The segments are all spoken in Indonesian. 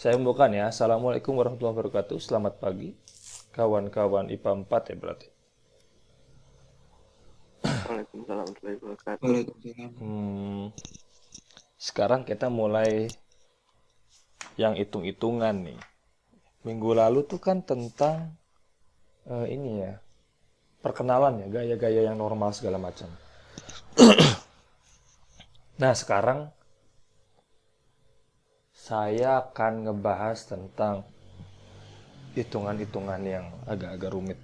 Saya membuka ya. Assalamualaikum warahmatullahi wabarakatuh. Selamat pagi. Kawan-kawan IPA 4 ya berarti. Waalaikumsalam warahmatullahi wabarakatuh. Waalaikumsalam. Sekarang kita mulai yang hitung-hitungan nih. Minggu lalu tuh kan tentang ini ya. Perkenalan ya, gaya-gaya yang normal segala macam. Nah, sekarang saya akan ngebahas tentang hitungan-hitungan yang agak-agak rumit.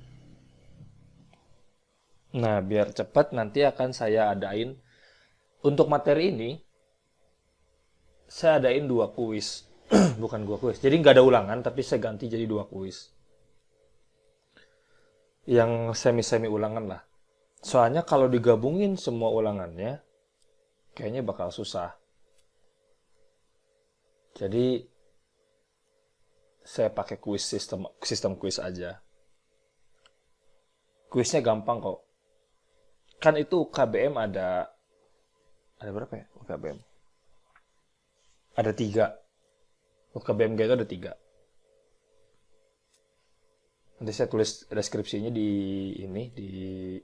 Nah, biar cepat nanti akan saya adain untuk materi ini, saya adain 2 kuis. Bukan 2 kuis. Jadi nggak ada ulangan, tapi saya ganti jadi 2 kuis. Yang semi-semi ulangan lah. Soalnya kalau digabungin semua ulangannya, kayaknya bakal susah. Jadi saya pakai kuis sistem kuis aja. Kuisnya gampang kok. Kan itu UKBM ada berapa ya UKBM? Ada 3. UKBM itu ada 3. Nanti saya tulis deskripsinya di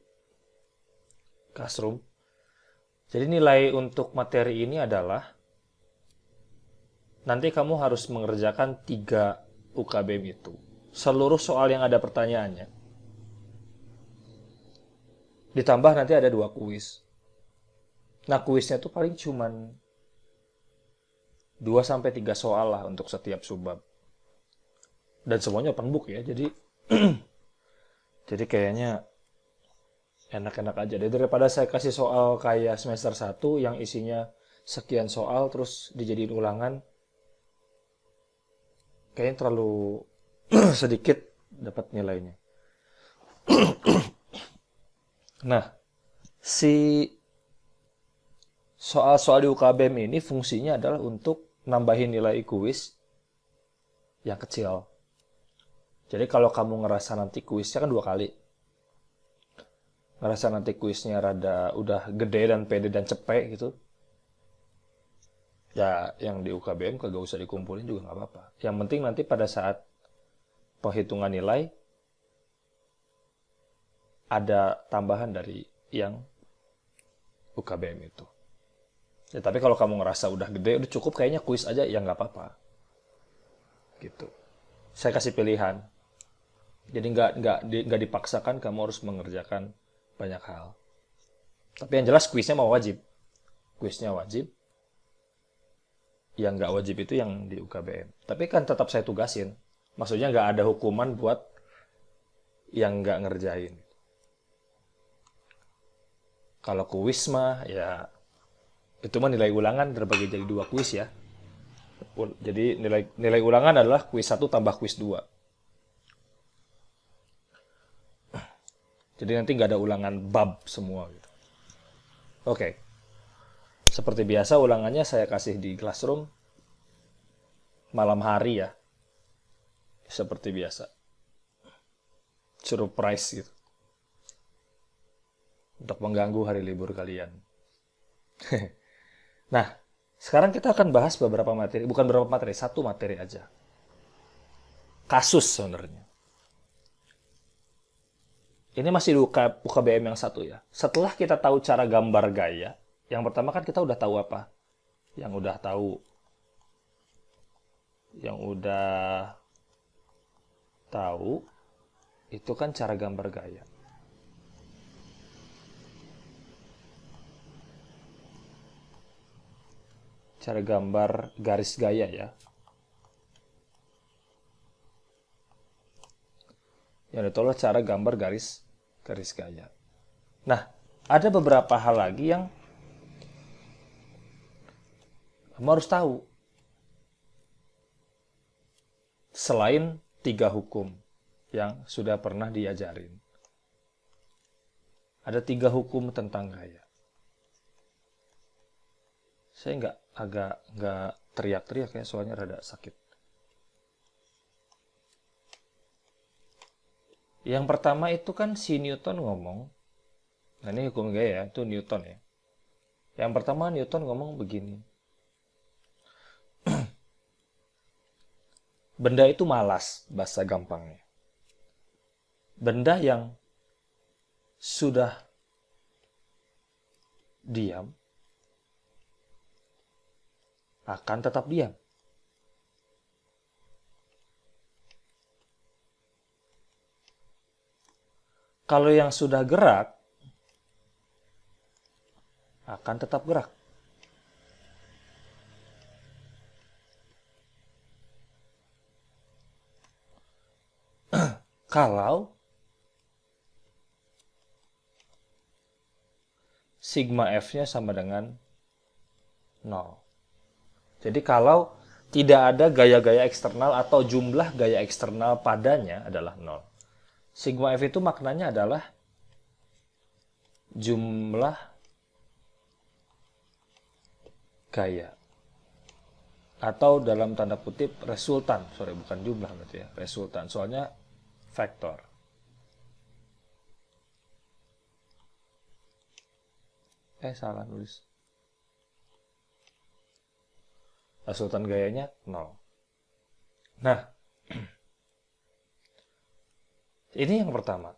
Classroom. Jadi nilai untuk materi ini adalah nanti kamu harus mengerjakan 3 UKBM itu. Seluruh soal yang ada pertanyaannya. Ditambah nanti ada 2 kuis. Nah, kuisnya tuh paling cuman 2 sampai 3 soal lah untuk setiap subbab. Dan semuanya open book ya. Jadi kayaknya enak-enak aja deh, daripada saya kasih soal kayak semester 1 yang isinya sekian soal terus dijadiin ulangan. Kayaknya terlalu sedikit dapat nilainya. Nah, si soal-soal di UKBM ini fungsinya adalah untuk nambahin nilai kuis yang kecil. Jadi kalau kamu ngerasa nanti kuisnya kan 2 kali. Ngerasa nanti kuisnya rada udah gede dan pede dan cepet gitu. Ya yang di UKBM kagak usah dikumpulin juga nggak apa-apa. Yang penting nanti pada saat penghitungan nilai ada tambahan dari yang UKBM itu. Ya, tapi kalau kamu ngerasa udah gede, udah cukup kayaknya kuis aja, ya nggak apa-apa. Gitu. Saya kasih pilihan. Jadi nggak dipaksakan kamu harus mengerjakan banyak hal. Tapi yang jelas kuisnya mau wajib. Kuisnya wajib. Yang nggak wajib itu yang di UKBM. Tapi kan tetap saya tugasin. Maksudnya nggak ada hukuman buat yang nggak ngerjain. Kalau kuis mah ya itu mah nilai ulangan terbagi jadi 2 kuis ya. Jadi nilai ulangan adalah kuis 1 tambah kuis 2. Jadi nanti nggak ada ulangan bab semua gitu. Oke. Seperti biasa ulangannya saya kasih di Classroom malam hari ya. Seperti biasa. Surprise gitu. Untuk mengganggu hari libur kalian. Nah, sekarang kita akan bahas beberapa materi. Bukan beberapa materi, 1 materi aja. Kasus sebenarnya. Ini masih di UKBM yang 1 ya. Setelah kita tahu cara gambar gaya, yang pertama kan kita udah tahu apa? Yang udah tahu itu kan cara gambar gaya. Cara gambar garis gaya ya. Yang itu adalah cara gambar garis gaya. Nah, ada beberapa hal lagi yang kamu harus tahu. Selain 3 hukum yang sudah pernah diajarin. Ada 3 hukum tentang gaya. Saya nggak teriak-teriak ya, soalnya rada sakit. Yang pertama itu kan si Newton ngomong. Nah ini hukum gaya ya, itu Newton ya. Yang pertama Newton ngomong begini. Benda itu malas, bahasa gampangnya. Benda yang sudah diam akan tetap diam. Kalau yang sudah gerak akan tetap gerak. Kalau sigma F-nya sama dengan 0. Jadi kalau tidak ada gaya-gaya eksternal atau jumlah gaya eksternal padanya adalah 0. Sigma F itu maknanya adalah jumlah gaya. Atau dalam tanda kutip resultan. Sorry, bukan jumlah berarti ya. Resultan. Soalnya vektor. Salah nulis. Resultan gayanya 0. Nah, ini yang pertama.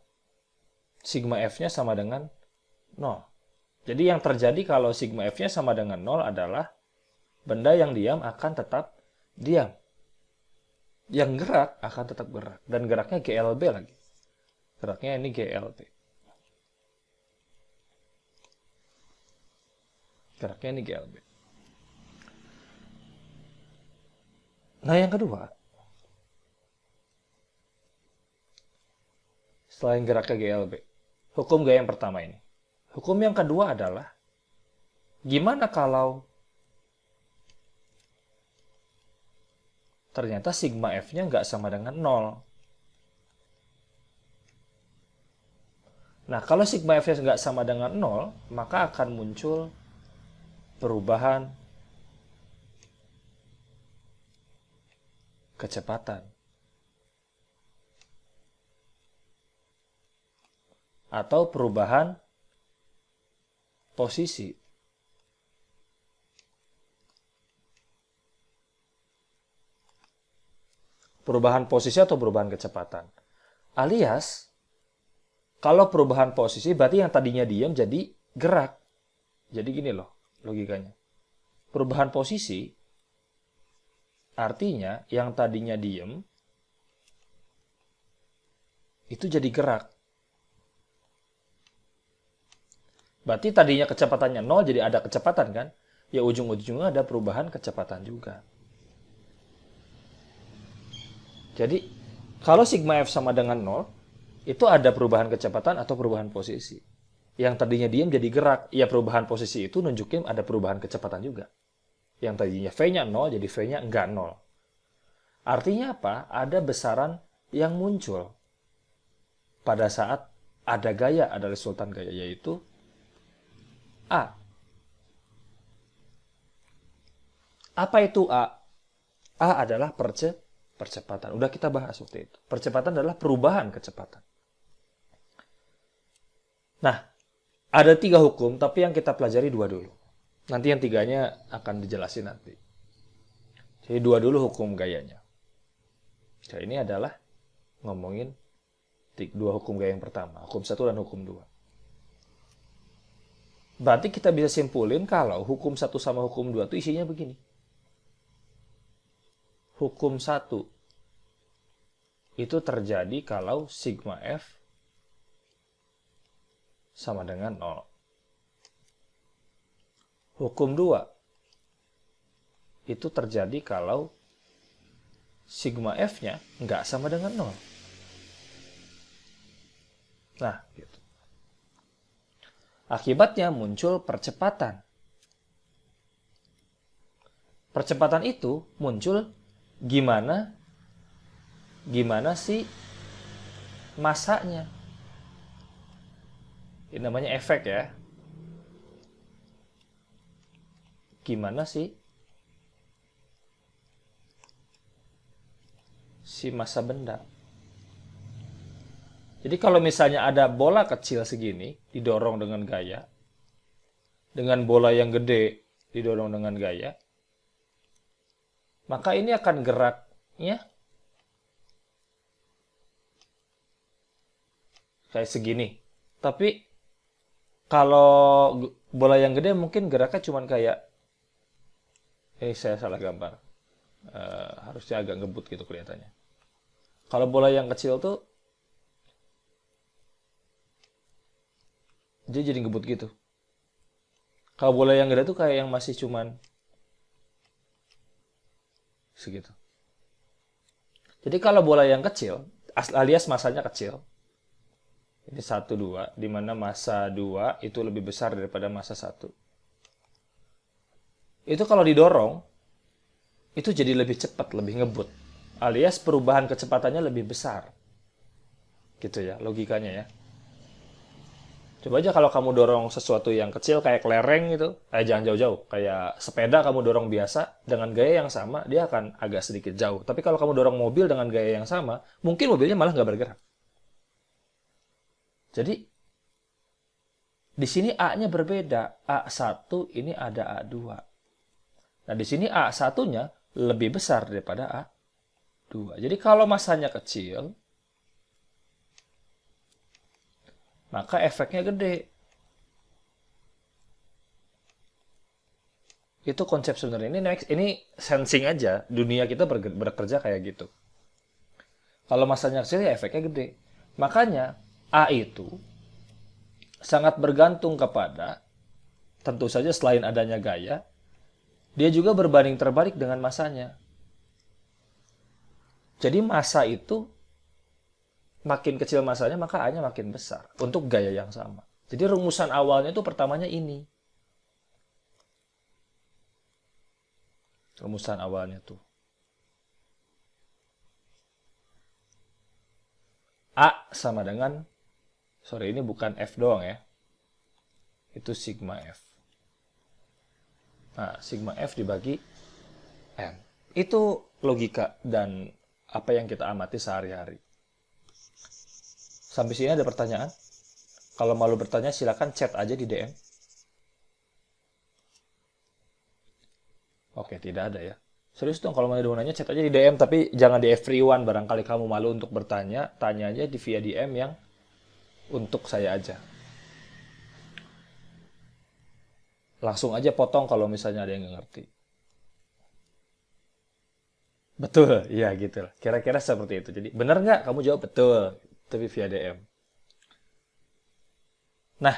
Sigma F-nya sama dengan 0. Jadi yang terjadi kalau sigma F-nya sama dengan 0 adalah benda yang diam akan tetap diam. Yang gerak akan tetap gerak. Dan geraknya GLB lagi. Geraknya ini GLB. Geraknya ini GLB. Nah yang kedua, selain geraknya GLB, hukum gaya yang pertama ini. Hukum yang kedua adalah, gimana kalau ternyata sigma F-nya nggak sama dengan 0? Nah, kalau sigma F-nya nggak sama dengan 0, maka akan muncul perubahan kecepatan. Atau perubahan posisi. Perubahan posisi atau perubahan kecepatan. Alias, kalau perubahan posisi berarti yang tadinya diam jadi gerak. Jadi gini loh logikanya. Perubahan posisi artinya yang tadinya diam itu jadi gerak. Berarti tadinya kecepatannya 0 jadi ada kecepatan kan? Ya ujung-ujungnya ada perubahan kecepatan juga. Jadi, kalau sigma F sama dengan 0, itu ada perubahan kecepatan atau perubahan posisi. Yang tadinya diam jadi gerak. Ya perubahan posisi itu nunjukin ada perubahan kecepatan juga. Yang tadinya V-nya 0, jadi V-nya enggak 0. Artinya apa? Ada besaran yang muncul pada saat ada gaya, ada resultan gaya, yaitu A. Apa itu A? A adalah percepatan. Udah kita bahas waktu itu. Percepatan adalah perubahan kecepatan. Nah, ada 3 hukum, tapi yang kita pelajari 2 dulu. Nanti yang 3-nya akan dijelasin nanti. Jadi 2 dulu hukum gayanya. Jadi ini adalah ngomongin 2 hukum gaya yang pertama. Hukum 1 dan hukum 2. Berarti kita bisa simpulin kalau hukum 1 sama hukum 2 itu isinya begini. Hukum 1 itu terjadi kalau sigma F sama dengan 0. Hukum 2 itu terjadi kalau sigma F-nya nggak sama dengan 0. Nah, gitu. Akibatnya muncul percepatan. Percepatan itu muncul gimana sih masanya. Ini namanya efek ya. Gimana sih si massa benda. Jadi kalau misalnya ada bola kecil segini didorong dengan gaya, dengan bola yang gede didorong dengan gaya, maka ini akan geraknya kayak segini. Tapi kalau bola yang gede mungkin geraknya cuman kayak, saya salah gambar. Harusnya agak ngebut gitu kelihatannya. Kalau bola yang kecil tuh dia jadi ngebut gitu. Kalau bola yang gede tuh kayak yang masih cuman segitu. Jadi kalau bola yang kecil, alias masanya kecil, ini 1, 2, di mana massa 2 itu lebih besar daripada massa 1. Itu kalau didorong, itu jadi lebih cepat, lebih ngebut. Alias perubahan kecepatannya lebih besar. Gitu ya, logikanya ya. Coba aja kalau kamu dorong sesuatu yang kecil kayak kelereng gitu, jangan jauh-jauh. Kayak sepeda kamu dorong biasa, dengan gaya yang sama, dia akan agak sedikit jauh. Tapi kalau kamu dorong mobil dengan gaya yang sama, mungkin mobilnya malah nggak bergerak. Jadi, di sini A-nya berbeda. A1 ini ada A2. Nah, di sini A1-nya lebih besar daripada A2. Jadi, kalau masanya kecil, maka efeknya gede. Itu konsep sebenarnya. Ini sensing aja. Dunia kita bekerja kayak gitu. Kalau masanya kecil, ya efeknya gede. Makanya, A itu sangat bergantung kepada, tentu saja selain adanya gaya, dia juga berbanding terbalik dengan masanya. Jadi massa itu makin kecil masanya, maka A-nya makin besar untuk gaya yang sama. Jadi rumusan awalnya itu pertamanya ini. Rumusan awalnya tuh. A sama dengan, ini bukan F doang ya. Itu sigma F. Nah, sigma F dibagi M. Itu logika dan apa yang kita amati sehari-hari. Sampai sini ada pertanyaan? Kalau malu bertanya, silakan chat aja di DM. Oke, tidak ada ya. Serius dong, kalau mau nanya, chat aja di DM, tapi jangan di everyone. Barangkali kamu malu untuk bertanya, tanya aja via DM yang untuk saya aja. Langsung aja potong kalau misalnya ada yang nggak ngerti. Betul, ya gitu. Kira-kira seperti itu. Jadi, benar nggak? Kamu jawab betul. Tapi via DM. Nah,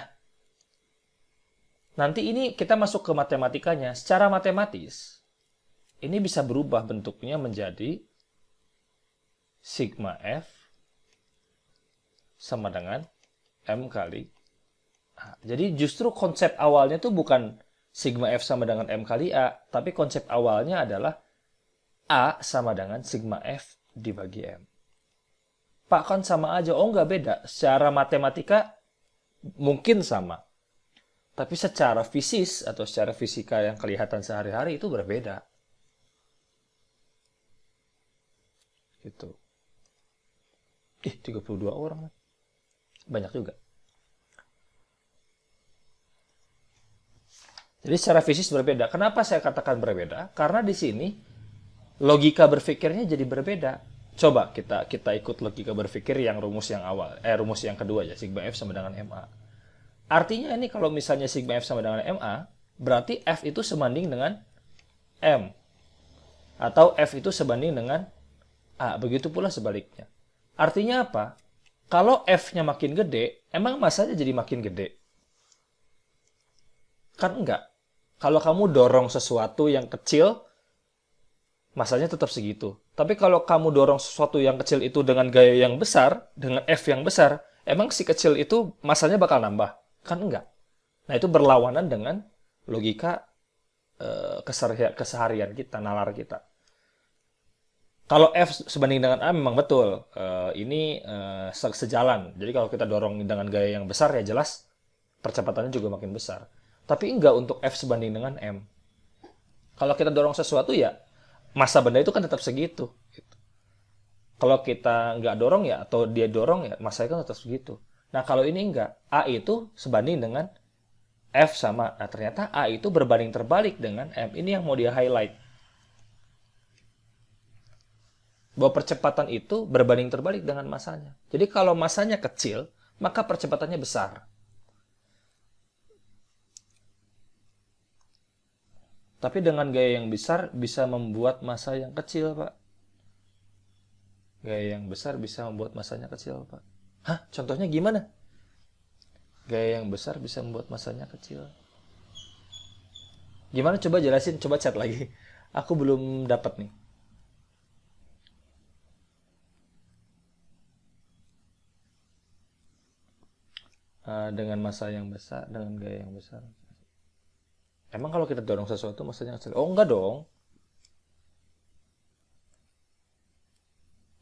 nanti ini kita masuk ke matematikanya. Secara matematis, ini bisa berubah bentuknya menjadi sigma F sama dengan M kali A. Jadi justru konsep awalnya tuh bukan sigma F sama dengan M kali A, tapi konsep awalnya adalah A sama dengan sigma F dibagi M. Pak, kan sama aja. Oh, nggak beda. Secara matematika mungkin sama. Tapi secara fisis atau secara fisika yang kelihatan sehari-hari itu berbeda. Gitu. 32 orang. Banyak juga. Jadi secara fisis berbeda. Kenapa saya katakan berbeda? Karena di sini logika berpikirnya jadi berbeda. Coba kita ikut logika berpikir yang rumus yang awal, rumus yang kedua ya, sigma F sama dengan MA. Artinya ini kalau misalnya sigma F sama dengan MA, berarti F itu sebanding dengan M. Atau F itu sebanding dengan A. Begitu pula sebaliknya. Artinya apa? Kalau F-nya makin gede, emang massanya jadi makin gede? Kan enggak. Kalau kamu dorong sesuatu yang kecil, massanya tetap segitu. Tapi kalau kamu dorong sesuatu yang kecil itu dengan gaya yang besar, dengan F yang besar, emang si kecil itu massanya bakal nambah? Kan enggak. Nah, itu berlawanan dengan logika keseharian kita, nalar kita. Kalau F sebanding dengan A memang betul. Ini sejalan. Jadi kalau kita dorong dengan gaya yang besar, ya jelas percepatannya juga makin besar. Tapi enggak untuk F sebanding dengan M. Kalau kita dorong sesuatu, ya massa benda itu kan tetap segitu. Gitu. Kalau kita nggak dorong ya, atau dia dorong ya, massanya kan tetap segitu. Nah, kalau ini enggak. A itu sebanding dengan F sama. Nah, ternyata A itu berbanding terbalik dengan M. Ini yang mau dia highlight. Bahwa percepatan itu berbanding terbalik dengan massanya. Jadi kalau massanya kecil, maka percepatannya besar. Tapi dengan gaya yang besar bisa membuat massa yang kecil, Pak. Gaya yang besar bisa membuat massanya kecil, Pak. Hah? Contohnya gimana? Gaya yang besar bisa membuat massanya kecil. Gimana? Coba jelasin, coba chat lagi. Aku belum dapat nih. Dengan massa yang besar, dengan gaya yang besar. Emang kalau kita dorong sesuatu massanya kecil? Oh, enggak dong.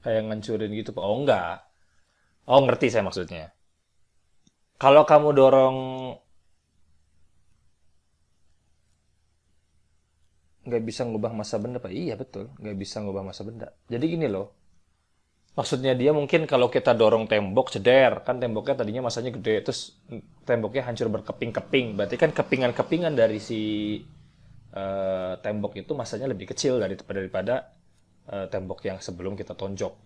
Kayak ngancurin gitu, Pak. Oh, enggak. Oh, ngerti saya maksudnya. Kalau kamu dorong nggak bisa ngubah massa benda, Pak. Iya, betul. Nggak bisa ngubah massa benda. Jadi gini loh. Maksudnya dia mungkin kalau kita dorong tembok, ceder. Kan temboknya tadinya massanya gede. Terus temboknya hancur berkeping-keping. Berarti kan kepingan-kepingan dari si tembok itu massanya lebih kecil daripada tembok yang sebelum kita tonjok.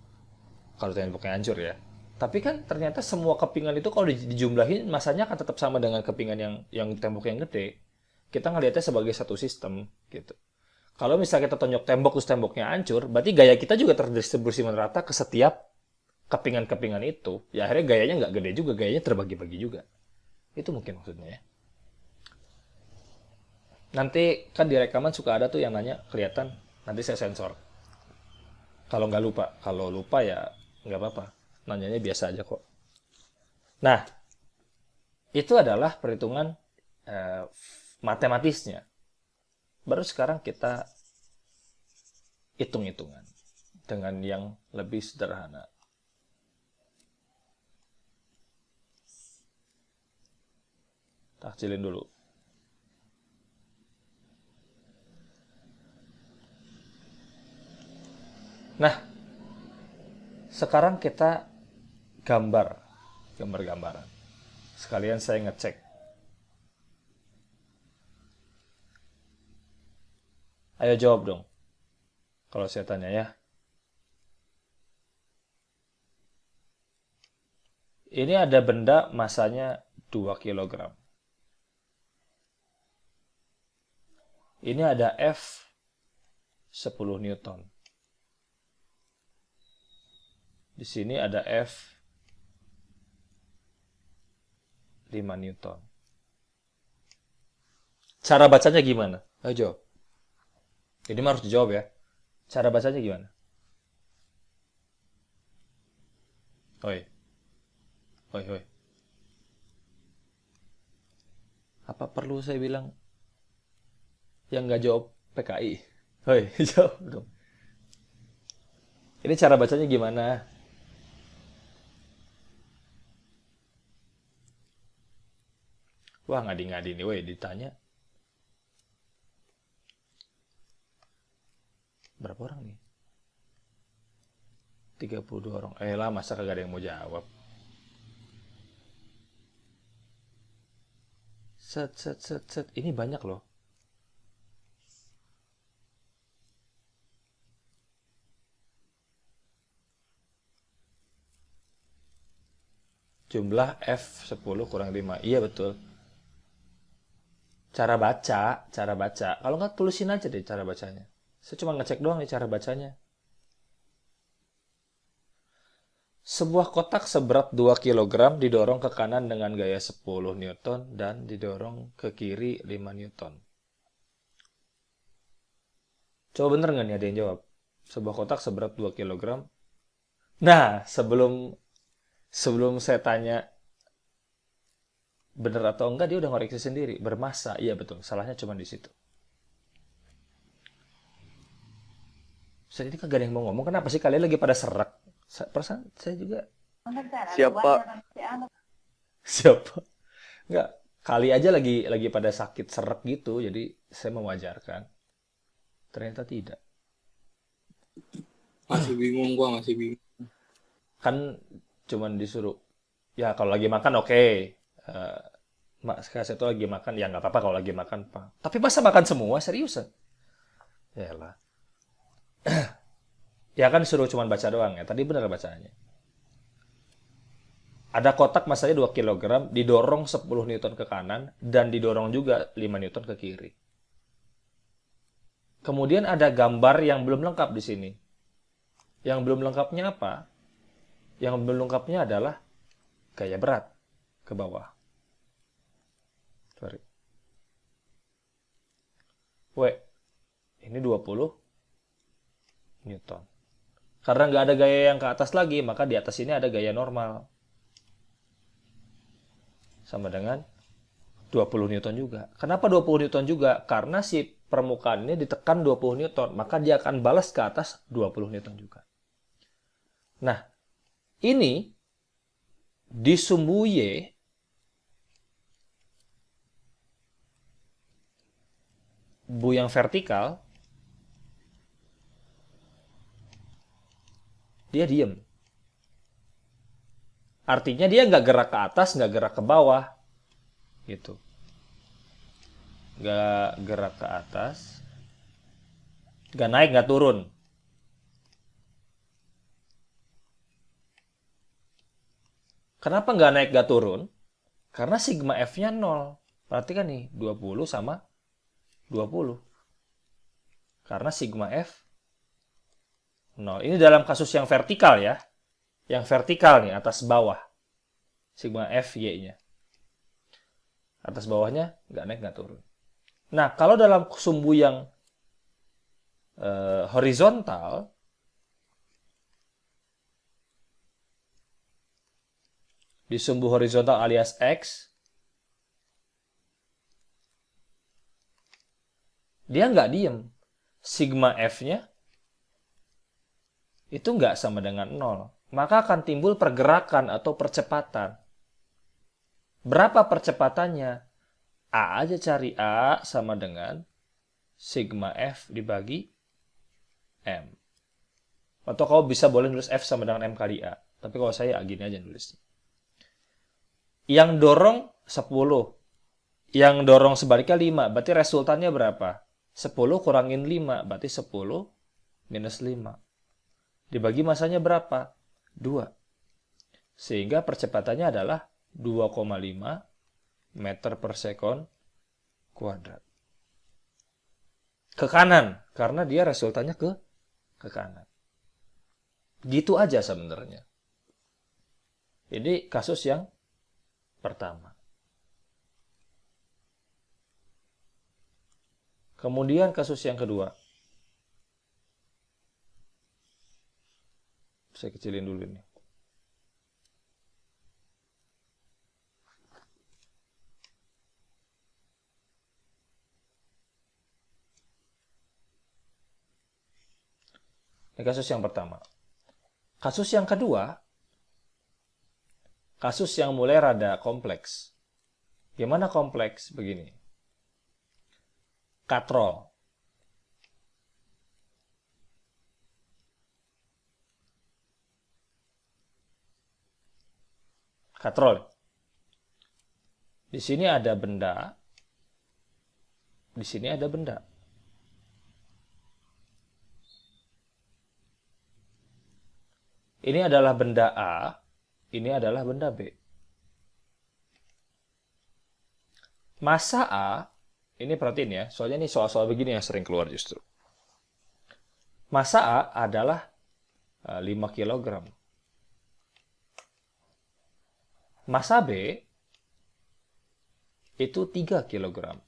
Kalau temboknya hancur ya. Tapi kan ternyata semua kepingan itu kalau dijumlahin masanya akan tetap sama dengan kepingan yang tembok yang gede. Kita ngelihatnya sebagai satu sistem gitu. Kalau misalnya kita tonjok tembok terus temboknya hancur, berarti gaya kita juga terdistribusi merata ke setiap kepingan-kepingan itu. Ya akhirnya gayanya nggak gede juga, gayanya terbagi-bagi juga. Itu mungkin maksudnya ya. Nanti kan di rekaman suka ada tuh yang nanya kelihatan, nanti saya sensor. Kalau nggak lupa, kalau lupa ya nggak apa-apa. Nanyanya biasa aja kok. Nah, itu adalah perhitungan matematisnya. Baru sekarang kita hitung-hitungan dengan yang lebih sederhana. Tak kecilin dulu. Nah, sekarang kita gambar-gambaran. Sekalian saya ngecek. Ayo jawab dong. Kalau saya tanya ya. Ini ada benda masanya 2 kg. Ini ada F 10 Newton. Di sini ada F 5 Newton. Cara bacanya gimana? Ayo jawab. Ini mah harus dijawab ya. Cara bacanya gimana? Oi. Oi, oi. Apa perlu saya bilang yang nggak jawab PKI? Oi, jawab dong. Ini cara bacanya gimana? Wah, ngadi-ngadi nih, woi, ditanya. Berapa orang nih? 32 orang. Lah, masa kagak ada yang mau jawab? Set, set, set, set. Ini banyak loh. Jumlah F10 kurang 5. Iya, betul. Cara baca. Kalau nggak tulisin aja deh cara bacanya. Saya cuma ngecek doang nih cara bacanya. Sebuah kotak seberat 2 kg didorong ke kanan dengan gaya 10 Newton dan didorong ke kiri 5 Newton. Coba bener nggak nih ada yang jawab? Sebuah kotak seberat 2 kg. Nah, sebelum saya tanya bener atau enggak, dia udah ngoreksi sendiri. Bermassa, iya betul. Salahnya cuma di situ. Saya ini kagak ada yang mau ngomong. Kenapa sih kalian lagi pada serak? Perasaan saya juga. Siapa? Siapa? Enggak. Kali aja lagi pada sakit serak gitu. Jadi saya mewajarkan. Ternyata tidak. Masih bingung, gua masih bingung. Kan cuman disuruh. Ya kalau lagi makan oke. Saya tuh lagi makan. Ya nggak apa-apa kalau lagi makan, Pak. Tapi masa makan semua? Seriusan? Yalah. Ya kan suruh cuman baca doang ya. Tadi bener bacanya. Ada kotak masanya 2 kg, didorong 10 Newton ke kanan, dan didorong juga 5 Newton ke kiri. Kemudian ada gambar yang belum lengkap di sini. Yang belum lengkapnya apa? Yang belum lengkapnya adalah gaya berat ke bawah. Sorry. Ini 20 Newton. Karena nggak ada gaya yang ke atas lagi, maka di atas ini ada gaya normal. Sama dengan 20 Newton juga. Kenapa 20 Newton juga? Karena si permukaan ini ditekan 20 Newton, maka dia akan balas ke atas 20 Newton juga. Nah, ini di sumbu Y bu yang vertikal, dia diem. Artinya dia nggak gerak ke atas, nggak gerak ke bawah. Gitu. Nggak gerak ke atas. Nggak naik, nggak turun. Kenapa nggak naik, nggak turun? Karena sigma F-nya 0. Perhatikan nih, 20 sama 20. Karena sigma F 0. Ini dalam kasus yang vertikal ya. Yang vertikal nih, atas bawah. Sigma F Y-nya. Atas bawahnya nggak naik, nggak turun. Nah, kalau dalam sumbu yang horizontal, di sumbu horizontal alias X, dia nggak diem. Sigma F-nya itu nggak sama dengan 0. Maka akan timbul pergerakan atau percepatan. Berapa percepatannya? A aja cari. A sama dengan sigma F dibagi M. Atau kau bisa boleh nulis F sama dengan M kali A. Tapi kalau saya gini aja nulisnya. Yang dorong 10. Yang dorong sebaliknya 5. Berarti resultannya berapa? 10 kurangin 5. Berarti 10 minus 5. Dibagi masanya berapa? 2. Sehingga percepatannya adalah 2,5 meter per sekon kuadrat. Ke kanan. Karena dia resultannya ke kanan. Gitu aja sebenarnya. Ini kasus yang pertama. Kemudian kasus yang kedua. Saya kecilin dulu ini. Ini kasus yang pertama. Kasus yang kedua, kasus yang mulai rada kompleks. Gimana kompleks? Begini. Katrol. Katrol. Di sini ada benda. Di sini ada benda. Ini adalah benda A. Ini adalah benda B. Massa A, ini perhatiin ya, soalnya ini soal-soal begini yang sering keluar justru. Massa A adalah 5 kg. Massa B itu 3 kg.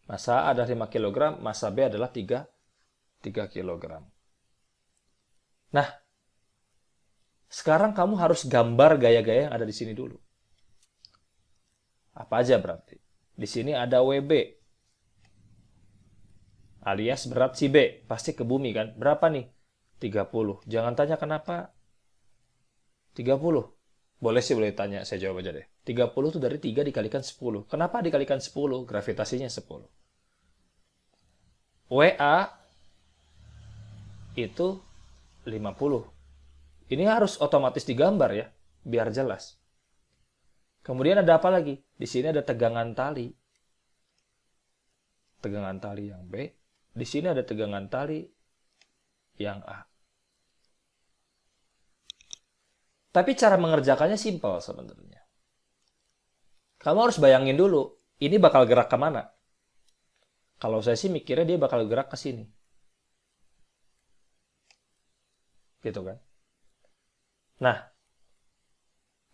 Massa A adalah 5 kg, massa B adalah 3 kg. Nah, sekarang kamu harus gambar gaya-gaya yang ada di sini dulu. Apa aja berarti? Di sini ada WB, alias berat si B. Pasti ke bumi kan? Berapa nih? 30. Jangan tanya kenapa 30. Boleh sih, boleh tanya. Saya jawab aja deh. 30 itu dari 3 dikalikan 10. Kenapa dikalikan 10? Gravitasinya 10. WA itu 50. Ini harus otomatis digambar ya, biar jelas. Kemudian ada apa lagi? Di sini ada tegangan tali. Tegangan tali yang B. Di sini ada tegangan tali yang A. Tapi cara mengerjakannya simpel sebenarnya. Kamu harus bayangin dulu, ini bakal gerak kemana? Kalau saya sih mikirnya dia bakal gerak ke sini. Gitu kan? Nah,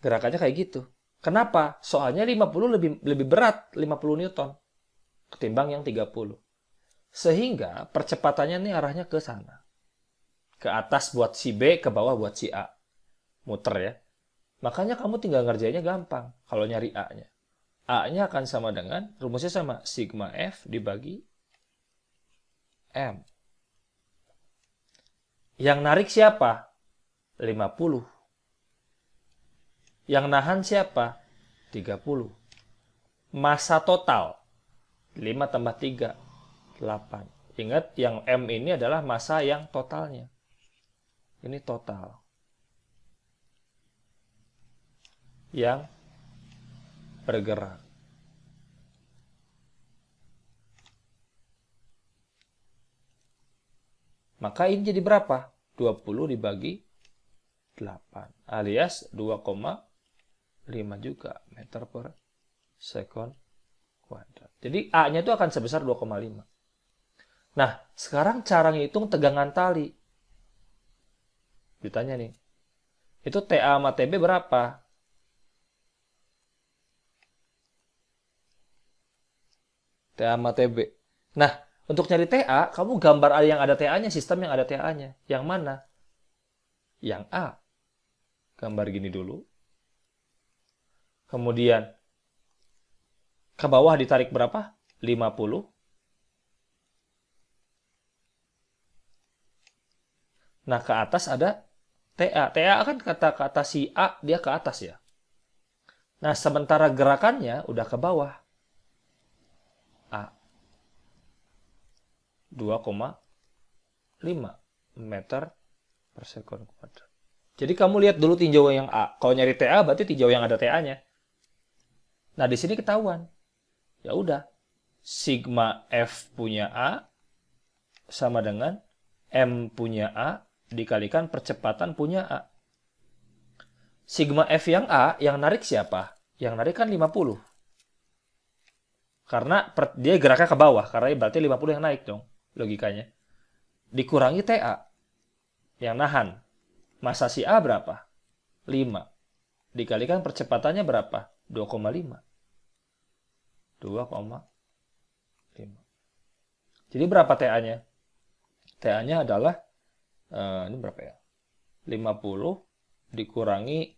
gerakannya kayak gitu. Kenapa? Soalnya 50 lebih berat, 50 Newton ketimbang yang 30. Sehingga percepatannya ini arahnya ke sana. Ke atas buat si B, ke bawah buat si A. Muter ya. Makanya kamu tinggal ngerjainnya gampang kalau nyari A-nya. A-nya akan sama dengan, rumusnya sama, sigma F dibagi M. Yang narik siapa? 50. Yang nahan siapa? 30. Masa total 5 tambah 3, 8. Ingat, yang M ini adalah massa yang totalnya. Ini total. Yang bergerak. Maka ini jadi berapa? 20 dibagi 8. Alias 2,5 juga meter per second kuadrat. Jadi A-nya itu akan sebesar 2,5. Nah, sekarang cara ngitung tegangan tali. Ditanya nih, itu TA sama TB berapa? TA sama TB. Nah, untuk nyari TA, kamu gambar yang ada TA-nya, sistem yang ada TA-nya. Yang mana? Yang A. Gambar gini dulu. Kemudian, ke bawah ditarik berapa? 50. Nah, ke atas ada TA. TA kan kata si A, dia ke atas ya. Nah, sementara gerakannya udah ke bawah. A. 2,5 meter per second kuadrat. Jadi kamu lihat dulu tinjau yang A. Kalau nyari TA berarti tinjau yang ada TA-nya. Nah, di sini ketahuan. Ya udah. Sigma F punya A sama dengan M punya A dikalikan percepatan punya A. Sigma F yang A, yang narik siapa? Yang narik kan 50. Karena dia geraknya ke bawah, karena berarti 50 yang naik dong, logikanya. Dikurangi TA, yang nahan. Massa si A berapa? 5. Dikalikan percepatannya berapa? 2,5. 2,5. Jadi berapa TA-nya? TA-nya adalah, ini berapa ya? 50 dikurangi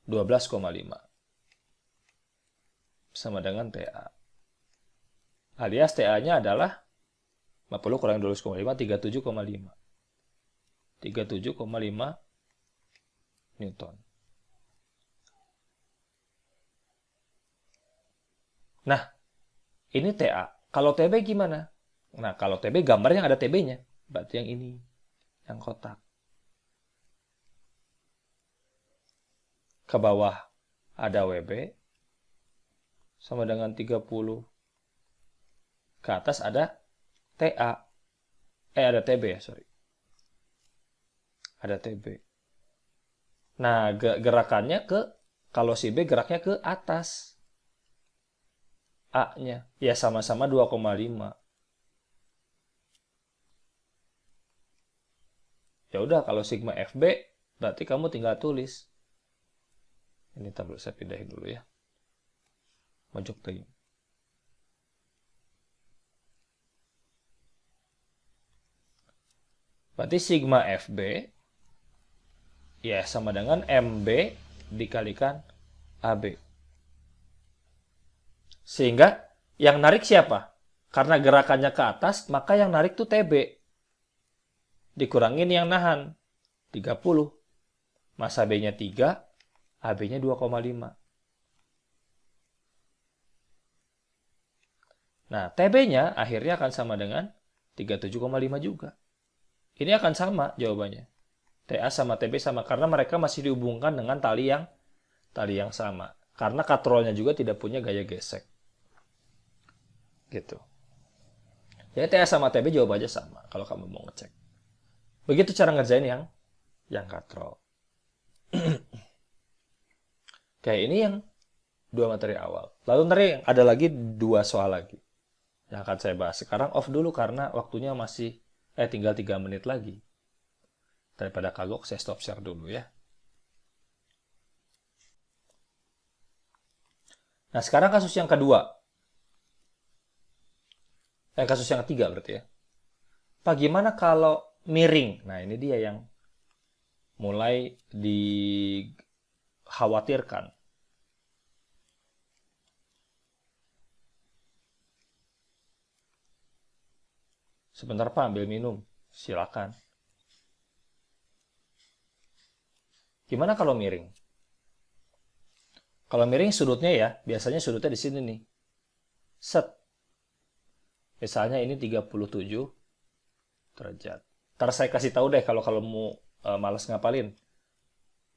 12,5. Sama dengan TA. Alias TA-nya adalah 50 kurang 12,5, 37,5. 37,5 Newton. Nah, ini TA. Kalau TB gimana? Nah, kalau TB gambarnya ada TB-nya. Berarti yang ini. Yang kotak. Ke bawah ada WB. Sama dengan 30. Ke atas ada TA. Ada TB ya, sorry. Ada TB. Nah, gerakannya kalau si B geraknya ke atas. A-nya. Ya sama-sama 2,5. Ya udah, kalau sigma FB, berarti kamu tinggal tulis. Ini tabel saya pindahin dulu ya. Mojok tadi. Berarti sigma FB ya sama dengan MB dikalikan AB. Sehingga yang narik siapa? Karena gerakannya ke atas, maka yang narik tuh TB. Dikurangin yang nahan. 30. Massa B-nya 3, AB-nya 2,5. Nah, TB-nya akhirnya akan sama dengan 37,5 juga. Ini akan sama jawabannya. TA sama TB sama karena mereka masih dihubungkan dengan tali yang sama. Karena katrolnya juga tidak punya gaya gesek. Gitu. Jadi TA sama TB jawabannya sama kalau kamu mau ngecek. Begitu cara ngerjain yang katrol. Kayak ini yang 2 materi awal. Lalu nanti ada lagi 2 soal lagi yang akan saya bahas. Sekarang off dulu karena waktunya masih tinggal 3 menit lagi. Daripada kagok, saya stop share dulu ya. Nah, sekarang kasus yang kedua. Kasus yang ketiga berarti ya. Bagaimana kalau miring? Nah, ini dia yang mulai dikhawatirkan. Sebentar Pak, ambil minum. Silakan. Gimana kalau miring? Kalau miring sudutnya ya, biasanya sudutnya di sini nih. Set. Misalnya ini 37 derajat. Ntar saya kasih tahu deh kalau mau malas ngapalin.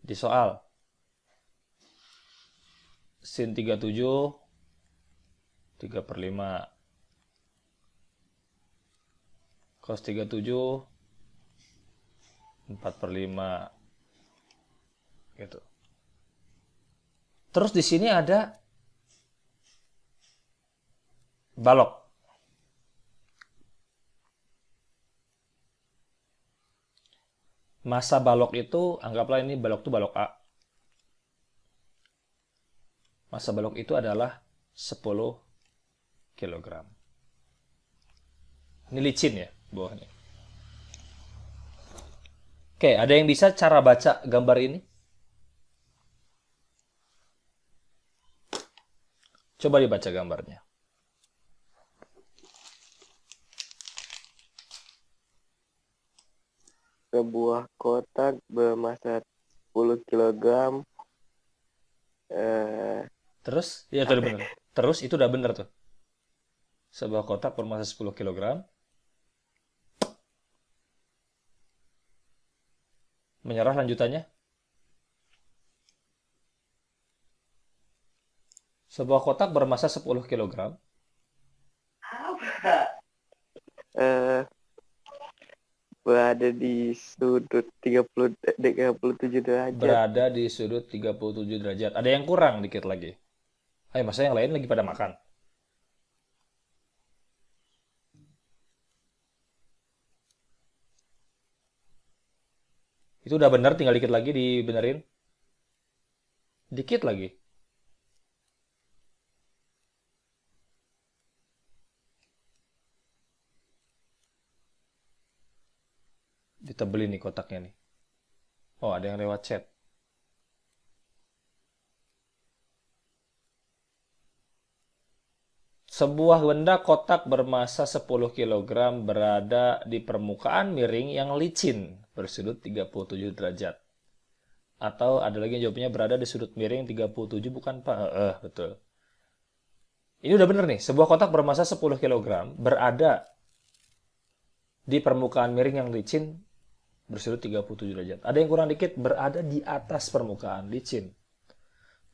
Di soal. Sin 37, 3/5. Cos 37, 4/5. Gitu. Terus di sini ada balok. Massa balok itu, anggaplah ini balok itu balok A. Massa balok itu adalah 10 kg. Ini licin ya, bawahnya. Oke, ada yang bisa cara baca gambar ini? Coba dibaca gambarnya. Sebuah kotak bermassa 10 kg. Terus? Iya, itu udah bener. Terus, itu udah bener tuh. Sebuah kotak bermassa 10 kg. Menyerah lanjutannya. Sebuah kotak bermassa 10 kg. Berada di sudut 37 derajat. Berada di sudut 37 derajat. Ada yang kurang dikit lagi. Ayo, masa yang lain lagi pada makan? Itu udah bener, tinggal dikit lagi dibenerin. Dikit lagi. Ditebelin nih kotaknya nih. Oh, ada yang lewat chat. Sebuah benda kotak bermassa 10 kg berada di permukaan miring yang licin bersudut 37 derajat. Atau ada lagi yang jawabnya berada di sudut miring 37, bukan Pak? Betul. Ini udah bener nih, sebuah kotak bermassa 10 kg berada di permukaan miring yang licin bersudut 37 derajat. Ada yang kurang dikit, berada di atas permukaan licin.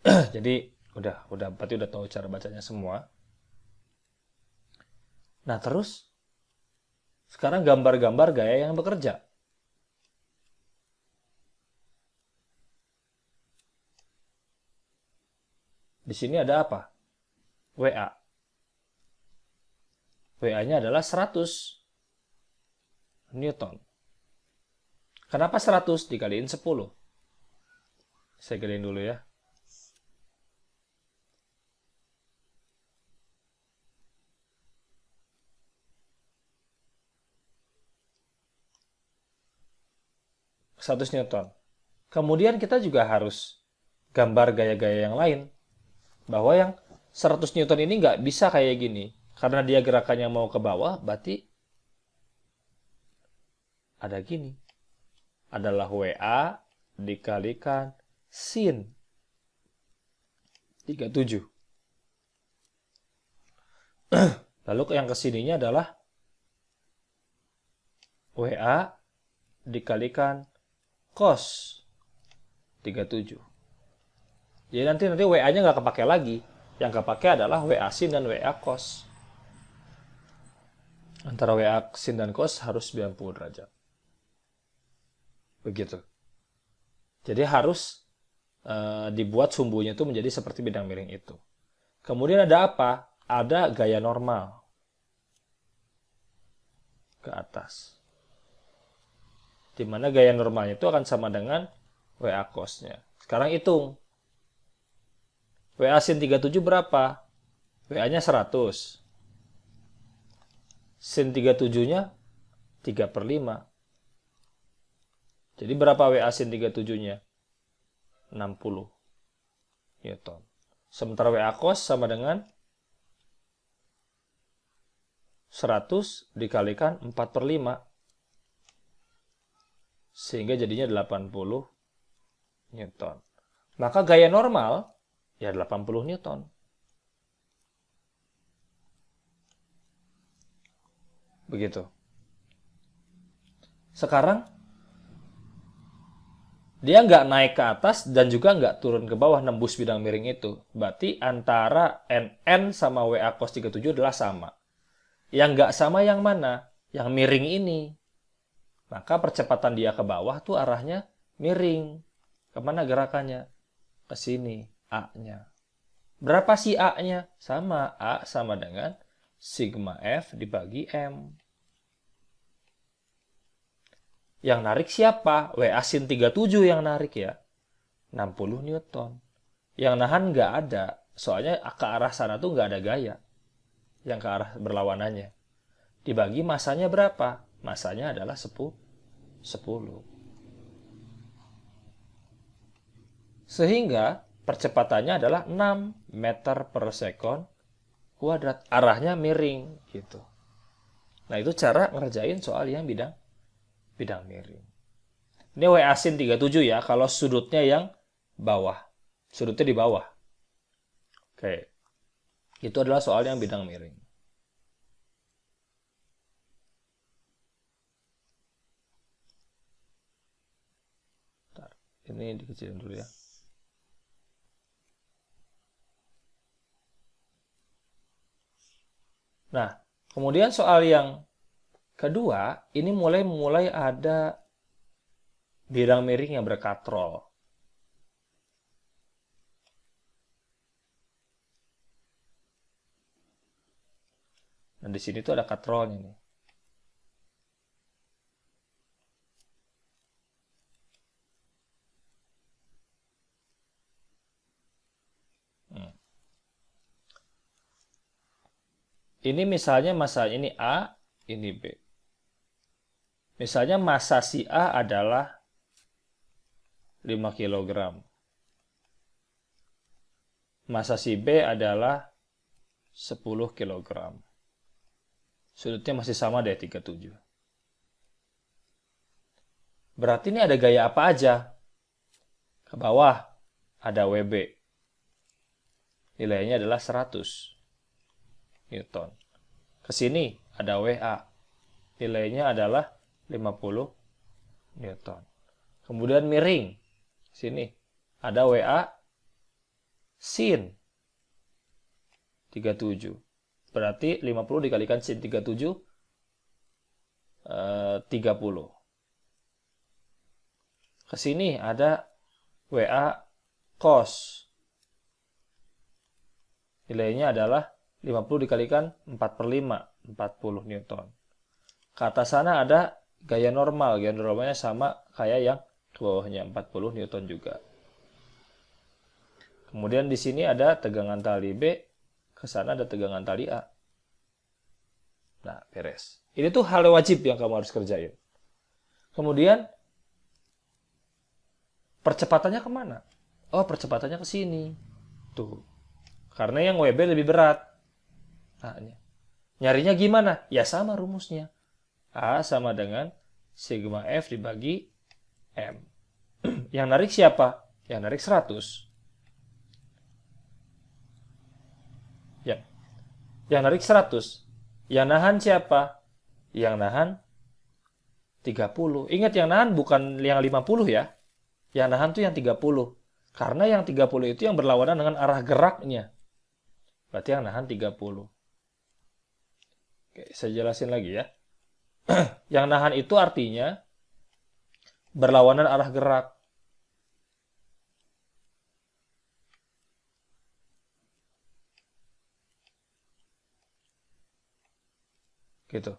Jadi berarti udah tahu cara bacanya semua. Nah, terus sekarang gambar-gambar gaya yang bekerja. Di sini ada apa? WA. WA-nya adalah 100 Newton. Kenapa 100 dikaliin 10? Saya kaliin dulu ya. Newton. Kemudian kita juga harus gambar gaya-gaya yang lain. Bahwa yang 100 Newton ini nggak bisa kayak gini. Karena dia gerakannya mau ke bawah, berarti ada gini. Adalah WA dikalikan sin 37. Lalu yang kesininya adalah WA dikalikan cos 37. Jadi nanti WA-nya nggak kepake lagi. Yang kepake adalah WA sin dan WA cos. Antara WA sin dan cos harus 90 derajat. Begitu. Jadi harus dibuat sumbunya itu menjadi seperti bidang miring itu. Kemudian ada apa? Ada gaya normal ke atas. Di mana gaya normalnya itu akan sama dengan WA cos-nya. Sekarang hitung. WA sin 37 berapa? WA-nya 100. Sin 37-nya 3/5. Jadi berapa WA sin 37-nya? 60 Newton. Sementara WA cos sama dengan 100 dikalikan 4/5. Sehingga jadinya 80 Newton. Maka gaya normal ya 80 Newton. Begitu. Sekarang dia nggak naik ke atas dan juga nggak turun ke bawah nembus bidang miring itu. Berarti antara NN sama WA cos 37 adalah sama. Yang nggak sama yang mana? Yang miring ini. Maka percepatan dia ke bawah tuh arahnya miring. Kemana gerakannya? Ke sini, A-nya. Berapa sih A-nya? Sama, A sama dengan sigma F dibagi M. Yang narik siapa? WA sin 37 yang narik ya. 60 Newton. Yang nahan nggak ada. Soalnya ke arah sana tuh nggak ada gaya. Yang ke arah berlawanannya. Dibagi masanya berapa? Masanya adalah 10. Sehingga percepatannya adalah 6 meter per sekon kuadrat. Arahnya miring gitu. Nah itu cara ngerjain soal yang bidang miring. Ini WA sin 37 ya, kalau sudutnya yang bawah. Sudutnya di bawah. Oke. Itu adalah soal yang bidang miring. Bentar, ini dikecilin dulu ya. Nah, kemudian soal yang kedua, ini mulai ada bidang miring yang berkatrol. Dan di sini tuh ada katrolnya nih. Ini misalnya masa ini A, ini B. Misalnya massa si A adalah 5 kg. Massa si B adalah 10 kg. Sudutnya masih sama deh 37. Berarti ini ada gaya apa aja? Ke bawah ada WB. Nilainya adalah 100 Newton. Ke sini ada WA. Nilainya adalah 50 Newton. Kemudian miring. Sini ada WA sin 37. Berarti 50 dikalikan sin 37 30. Ke sini ada WA cos. Nilainya adalah 50 dikalikan 4/5, 40 Newton. Ke atas sana ada gaya normal. Gaya normalnya sama kayak yang ke bawahnya, 40 Newton juga. Kemudian di sini ada tegangan tali B, ke sana ada tegangan tali A. Nah, beres. Ini tuh hal wajib yang kamu harus kerjain. Kemudian percepatannya kemana? Oh, percepatannya ke sini. Tuh. Karena yang WB lebih berat. A-nya. Nyarinya gimana? Ya sama rumusnya. A sama dengan sigma F dibagi M. Yang narik siapa? Yang narik 100. Ya. Yang narik 100. Yang nahan siapa? Yang nahan 30. Ingat yang nahan bukan yang 50 ya. Yang nahan tuh yang 30. Karena yang 30 itu yang berlawanan dengan arah geraknya. Berarti yang nahan 30. Oke, saya jelasin lagi ya. Yang nahan itu artinya berlawanan arah gerak. Gitu.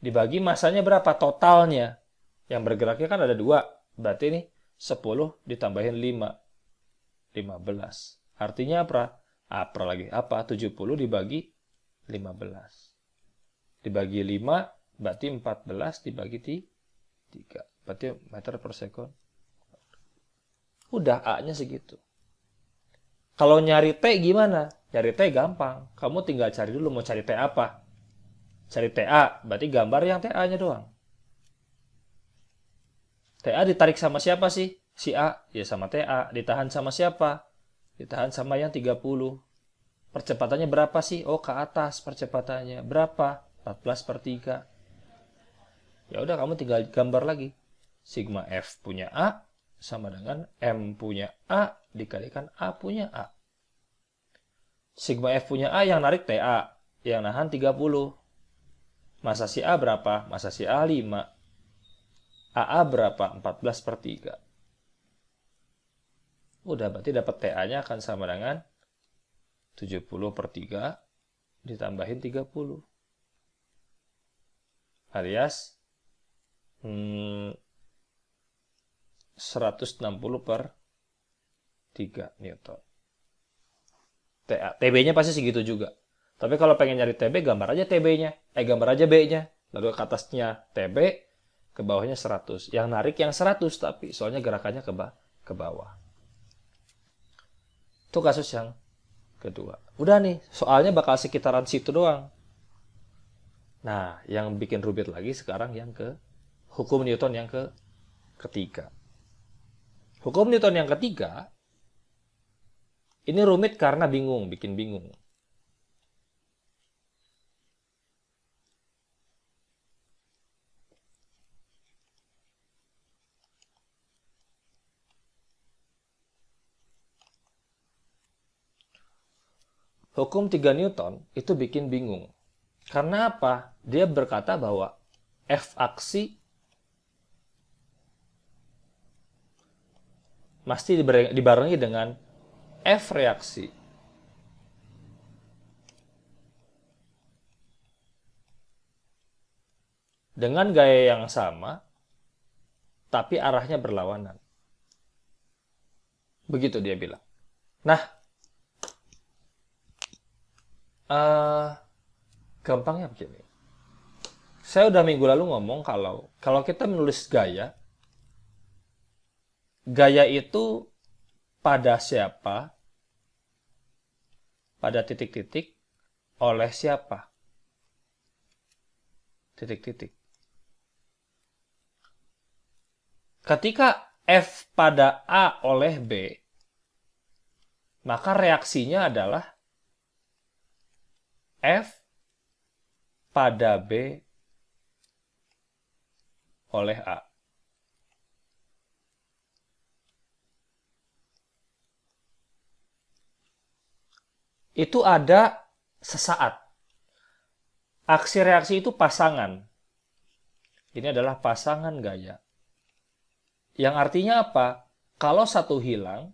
Dibagi masanya berapa? Totalnya. Yang bergeraknya kan ada 2. Berarti ini 10 ditambahin 5. 15. Artinya apa? Apa lagi? Apa? 70 dibagi 15. Dibagi 5, berarti 14 dibagi 3. Berarti meter per second. Udah A-nya segitu. Kalau nyari T gimana? Nyari T gampang. Kamu tinggal cari dulu mau cari T apa. Cari TA, berarti gambar yang TA-nya doang. TA ditarik sama siapa sih? Si A, ya sama TA. Ditahan sama siapa? Ditahan sama yang 30. Percepatannya berapa sih? Oh, ke atas percepatannya. Berapa? 14/3. Ya udah, kamu tinggal gambar lagi. Sigma F punya A sama dengan M punya A dikalikan A punya A. Sigma F punya A yang narik TA, yang nahan 30. Massa si A berapa? Massa si A 5. AA berapa? 14/3. Udah, berarti dapat TA-nya akan sama dengan 70/3 ditambahin 30. Alias 160/3 Newton. TB-nya pasti segitu juga. Tapi kalau pengen nyari TB, gambar aja TB-nya. Gambar aja B-nya. Lalu ke atasnya TB, ke bawahnya 100. Yang narik yang 100 tapi, soalnya gerakannya ke bawah. Itu kasus yang kedua. Udah nih, soalnya bakal sekitaran situ doang. Nah, yang bikin rumit lagi sekarang yang ke hukum Newton yang ketiga. Hukum Newton yang ketiga, ini rumit karena bikin bingung. Hukum 3 Newton itu bikin bingung. Karena apa? Dia berkata bahwa F aksi mesti dibarengi dengan F reaksi. Dengan gaya yang sama, tapi arahnya berlawanan. Begitu dia bilang. Nah, gampangnya begini. Saya udah minggu lalu ngomong kalau kita menulis gaya itu pada siapa, pada titik-titik, oleh siapa. Titik-titik. Ketika F pada A oleh B, maka reaksinya adalah F pada B oleh A. Itu ada sesaat. Aksi reaksi itu pasangan. Ini adalah pasangan gaya. Yang artinya apa? Kalau satu hilang,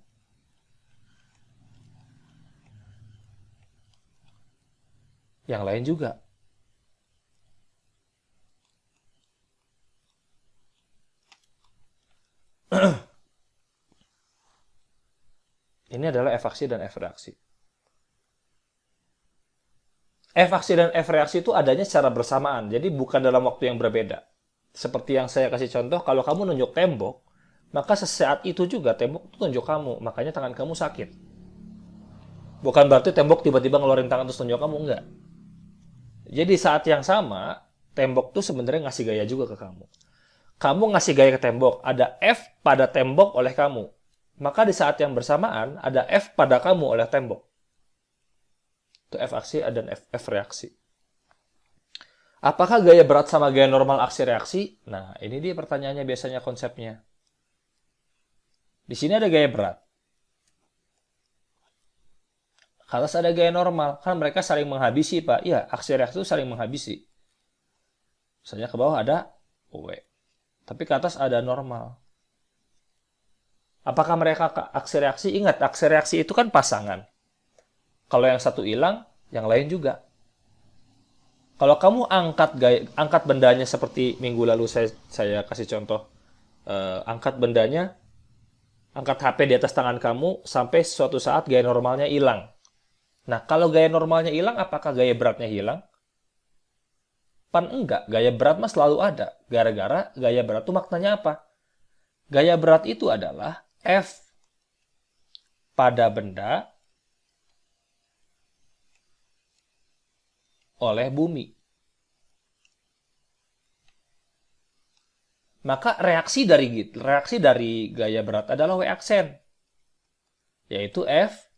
yang lain juga. Ini adalah F aksi dan F reaksi. F aksi dan F reaksi itu adanya secara bersamaan, jadi bukan dalam waktu yang berbeda. Seperti yang saya kasih contoh, kalau kamu nunjuk tembok, maka sesaat itu juga tembok itu tunjuk kamu, makanya tangan kamu sakit. Bukan berarti tembok tiba-tiba ngeluarin tangan terus tunjuk kamu, enggak. Jadi saat yang sama, tembok tuh sebenarnya ngasih gaya juga ke kamu. Kamu ngasih gaya ke tembok, ada F pada tembok oleh kamu. Maka di saat yang bersamaan, ada F pada kamu oleh tembok. Itu F aksi dan F reaksi. Apakah gaya berat sama gaya normal aksi reaksi? Nah, ini dia pertanyaannya biasanya konsepnya. Di sini ada gaya berat. Ke atas ada gaya normal. Kan mereka saling menghabisi, Pak. Iya, aksi reaksi itu saling menghabisi. Misalnya ke bawah ada W. Tapi ke atas ada normal. Apakah mereka aksi reaksi? Ingat, aksi reaksi itu kan pasangan. Kalau yang satu hilang, yang lain juga. Kalau kamu angkat bendanya seperti minggu lalu saya kasih contoh, angkat bendanya, angkat HP di atas tangan kamu sampai suatu saat gaya normalnya hilang. Nah, kalau gaya normalnya hilang, apakah gaya beratnya hilang? Pan enggak, gaya berat mah selalu ada. Gara-gara gaya berat itu maknanya apa? Gaya berat itu adalah F pada benda oleh bumi. Maka reaksi dari gaya berat adalah W aksen, yaitu F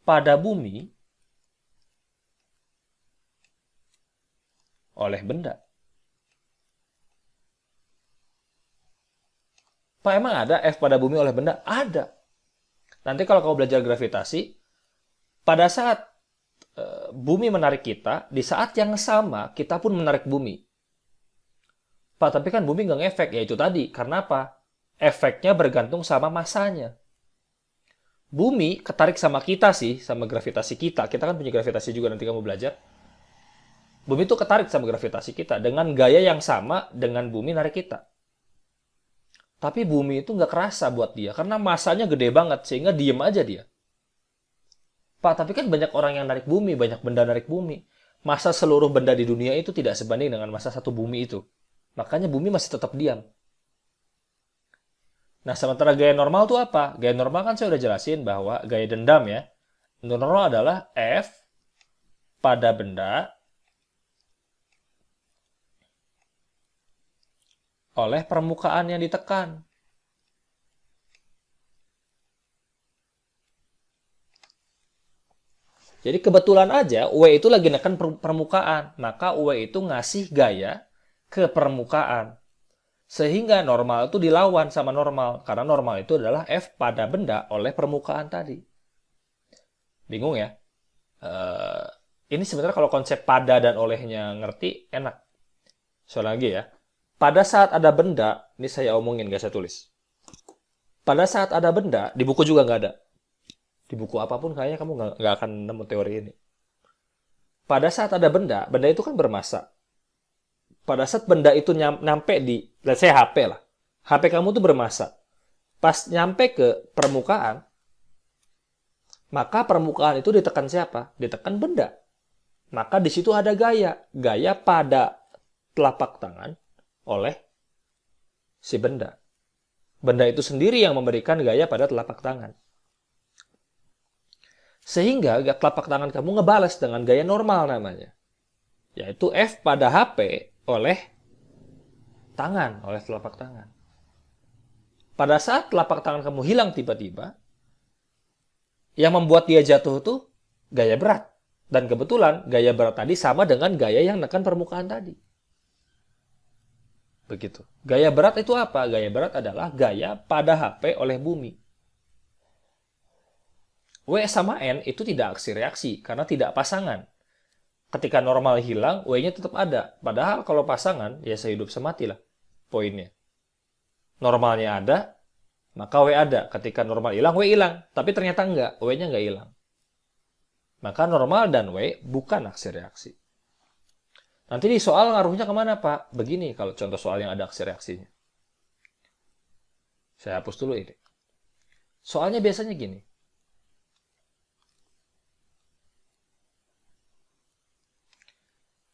pada bumi oleh benda. Pak, emang ada F pada bumi oleh benda? Ada. Nanti kalau kamu belajar gravitasi, pada saat bumi menarik kita, di saat yang sama kita pun menarik bumi. Pak, tapi kan bumi nggak ngefek. Ya itu tadi. Karena apa? Efeknya bergantung sama masanya. Bumi ketarik sama kita sih, sama gravitasi kita. Kita kan punya gravitasi juga, nanti kamu belajar. Bumi itu ketarik sama gravitasi kita dengan gaya yang sama dengan bumi narik kita. Tapi bumi itu nggak kerasa buat dia karena masanya gede banget sehingga diem aja dia. Pak, tapi kan banyak orang yang narik bumi, banyak benda narik bumi. Masa seluruh benda di dunia itu tidak sebanding dengan masa satu bumi itu. Makanya bumi masih tetap diam. Nah, sementara gaya normal itu apa? Gaya normal kan saya udah jelasin bahwa gaya dendam ya. Normal adalah F pada benda oleh permukaan yang ditekan. Jadi kebetulan aja W itu lagi neken permukaan, maka W itu ngasih gaya ke permukaan. Sehingga normal itu dilawan sama normal, karena normal itu adalah F pada benda oleh permukaan tadi. Bingung ya? Ini sebenarnya kalau konsep pada dan olehnya ngerti, enak. Soal lagi ya. Pada saat ada benda, ini saya omongin, gak saya tulis. Pada saat ada benda, di buku juga nggak ada. Di buku apapun kayaknya kamu nggak akan nemu teori ini. Pada saat ada benda, benda itu kan bermassa. Pada saat benda itu nyampe di, let's say HP lah. HP kamu tuh bermassa. Pas nyampe ke permukaan, maka permukaan itu ditekan siapa? Ditekan benda. Maka di situ ada gaya. Gaya pada telapak tangan oleh si benda. Benda itu sendiri yang memberikan gaya pada telapak tangan. Sehingga telapak tangan kamu ngebales dengan gaya normal namanya. Yaitu F pada HP oleh tangan, oleh telapak tangan. Pada saat telapak tangan kamu hilang tiba-tiba, yang membuat dia jatuh itu gaya berat. Dan kebetulan gaya berat tadi sama dengan gaya yang nekan permukaan tadi. Begitu. Gaya berat itu apa? Gaya berat adalah gaya pada HP oleh bumi. W sama N itu tidak aksi reaksi karena tidak pasangan. Ketika normal hilang, W-nya tetap ada. Padahal kalau pasangan, ya sehidup semati lah poinnya. Normalnya ada, maka W ada. Ketika normal hilang, W hilang. Tapi ternyata enggak, W-nya enggak hilang. Maka normal dan W bukan aksi reaksi. Nanti di soal ngaruhnya kemana, Pak? Begini kalau contoh soal yang ada aksi reaksinya. Saya hapus dulu ini. Soalnya biasanya gini.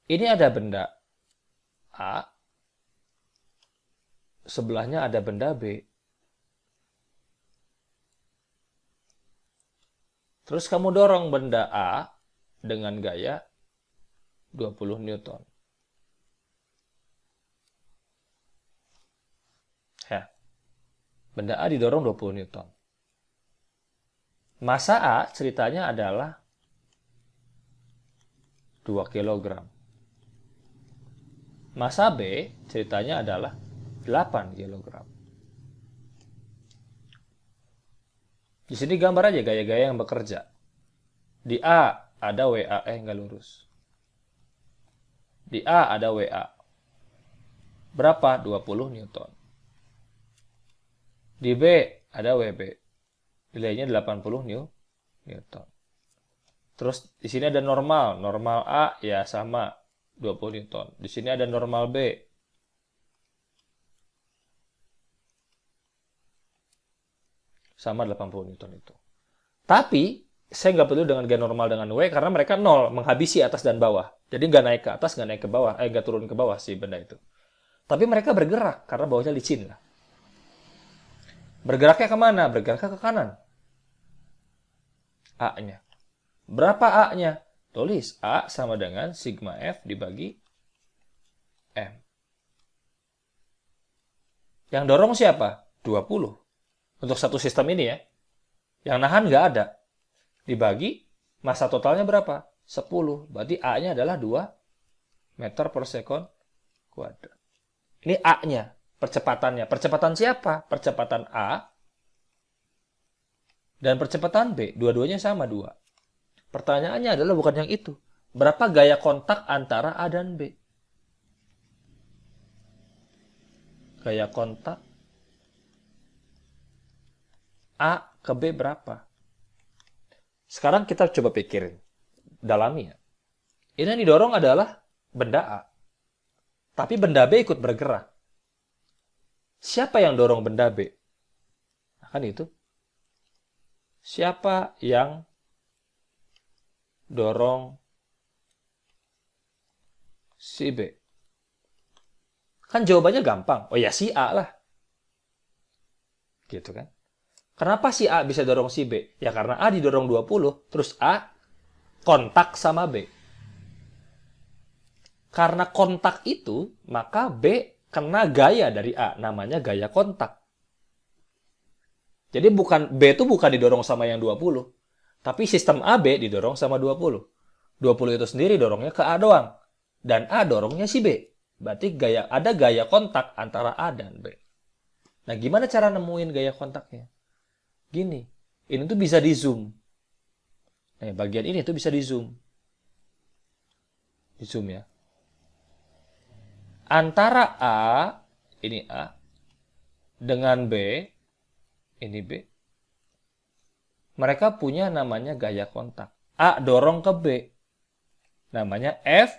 Ini ada benda A, sebelahnya ada benda B. Terus kamu dorong benda A dengan gaya 20 Newton. Ya. Benda A didorong 20 Newton. Massa A ceritanya adalah 2 kg. Massa B ceritanya adalah 8 kg. Di sini gambar aja gaya-gaya yang bekerja. Di A ada WA, nggak lurus. Di A ada WA. Berapa? 20 Newton. Di B ada WB. Nilainya 80 Newton. Terus di sini ada normal. Normal A ya sama 20 Newton. Di sini ada normal B. Sama 80 Newton itu. Tapi, saya nggak peduli dengan G normal dengan W, karena mereka 0, menghabisi atas dan bawah. Jadi nggak naik ke atas, nggak naik ke bawah, nggak turun ke bawah si benda itu. Tapi mereka bergerak, karena bawahnya licin lah. Bergeraknya kemana? Bergeraknya ke kanan. A-nya. Berapa A-nya? Tulis A sama dengan sigma F dibagi M. Yang dorong siapa? 20. Untuk satu sistem ini ya. Yang nahan nggak ada. Dibagi, massa totalnya berapa? 10. Berarti A-nya adalah 2 meter per sekon kuadrat. Ini A-nya, percepatannya. Percepatan siapa? Percepatan A dan percepatan B. Dua-duanya sama 2. Pertanyaannya adalah bukan yang itu. Berapa gaya kontak antara A dan B? Gaya kontak A ke B berapa? Sekarang kita coba pikirin. Dalami ya. Ini yang didorong adalah benda A. Tapi benda B ikut bergerak. Siapa yang dorong benda B? Nah, kan itu. Siapa yang dorong si B? Kan jawabannya gampang. Oh ya si A lah. Gitu kan. Kenapa si A bisa dorong si B? Ya karena A didorong 20, terus A kontak sama B. Karena kontak itu, maka B kena gaya dari A. Namanya gaya kontak. Jadi B itu bukan didorong sama yang 20. Tapi sistem AB didorong sama 20. 20 itu sendiri dorongnya ke A doang. Dan A dorongnya si B. Berarti ada gaya kontak antara A dan B. Nah, gimana cara nemuin gaya kontaknya? Gini, ini tuh bisa di zoom. Nah, bagian ini tuh bisa di zoom. Di zoom ya. Antara A, ini A, dengan B, ini B. Mereka punya namanya gaya kontak. A dorong ke B. Namanya F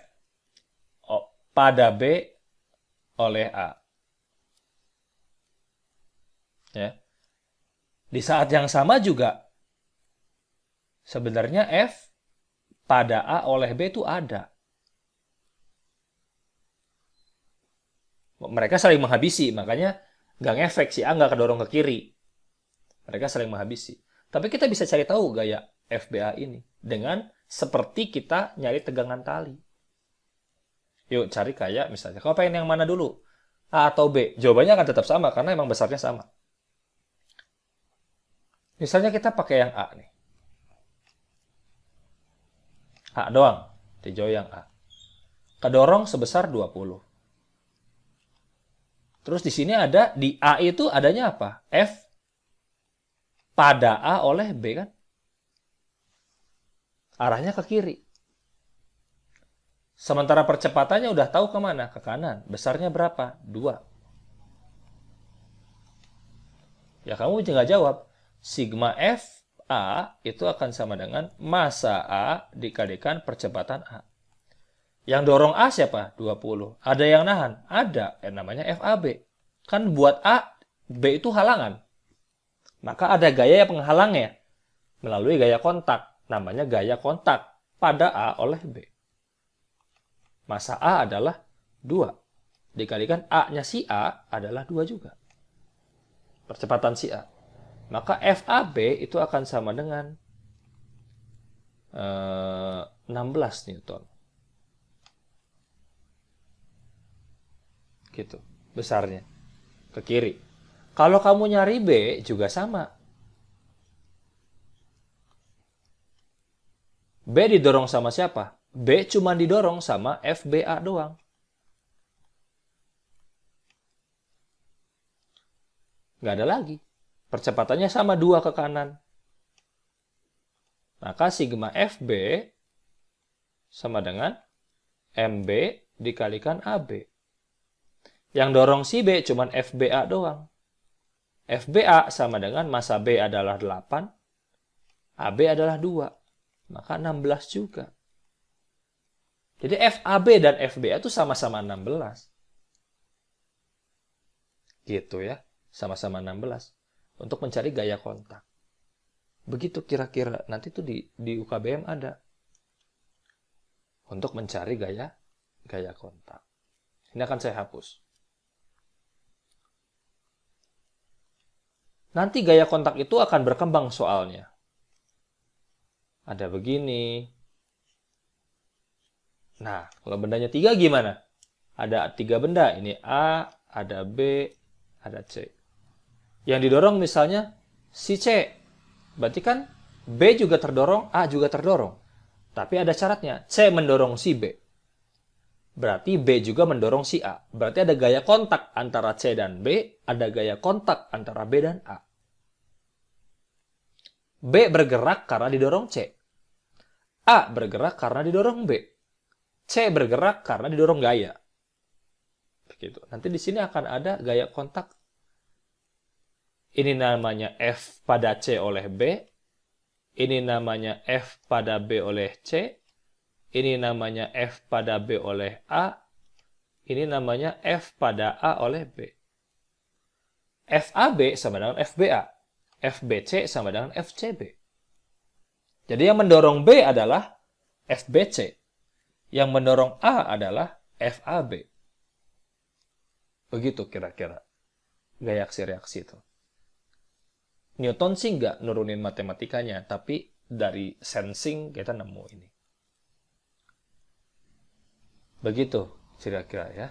pada B oleh A. Ya. Di saat yang sama juga, sebenarnya F pada A oleh B itu ada. Mereka saling menghabisi, makanya nggak ngefek, si A nggak kedorong ke kiri. Mereka saling menghabisi. Tapi kita bisa cari tahu gaya FBA ini dengan seperti kita nyari tegangan tali. Yuk cari kayak misalnya, kau pengen yang mana dulu? A atau B? Jawabannya akan tetap sama karena emang besarnya sama. Misalnya kita pakai yang A nih. A doang. Hijau yang A. Kedorong sebesar 20. Terus di sini ada, di A itu adanya apa? F pada A oleh B kan? Arahnya ke kiri. Sementara percepatannya udah tahu kemana? Ke kanan. Besarnya berapa? 2. Ya kamu nggak jawab. Sigma F A itu akan sama dengan massa A dikalikan percepatan A. Yang dorong A siapa? 20. Ada yang nahan? Ada. Namanya FAB. Kan buat A, B itu halangan. Maka ada gaya penghalangnya melalui gaya kontak. Namanya gaya kontak pada A oleh B. Massa A adalah 2. Dikalikan A-nya si A adalah 2 juga. Percepatan si A. Maka FAB itu akan sama dengan 16 Newton. Gitu, besarnya. Ke kiri. Kalau kamu nyari B juga sama. B didorong sama siapa? B cuma didorong sama FBA doang. Nggak ada lagi. Percepatannya sama 2 ke kanan. Maka sigma FB sama dengan MB dikalikan AB. Yang dorong si B cuma FBA doang. FBA sama dengan massa B adalah 8. AB adalah 2. Maka 16 juga. Jadi FAB dan FBA itu sama-sama 16. Gitu ya. Sama-sama 16. Untuk mencari gaya kontak. Begitu kira-kira. Nanti tuh di UKBM ada. Untuk mencari gaya kontak. Ini akan saya hapus. Nanti gaya kontak itu akan berkembang soalnya. Ada begini. Nah, kalau bendanya 3 gimana? Ada 3 benda. Ini A, ada B, ada C. Yang didorong misalnya si C. Berarti kan B juga terdorong, A juga terdorong. Tapi ada syaratnya. C mendorong si B. Berarti B juga mendorong si A. Berarti ada gaya kontak antara C dan B. Ada gaya kontak antara B dan A. B bergerak karena didorong C. A bergerak karena didorong B. C bergerak karena didorong gaya. Begitu. Nanti di sini akan ada gaya kontak. Ini namanya F pada C oleh B. Ini namanya F pada B oleh C. Ini namanya F pada B oleh A. Ini namanya F pada A oleh B. FAB sama dengan FBA. FBC sama dengan FCB. Jadi yang mendorong B adalah FBC. Yang mendorong A adalah FAB. Begitu kira-kira gaya aksi-reaksi itu. Newton sih nggak nurunin matematikanya, tapi dari sensing kita nemu ini. Begitu kira-kira ya.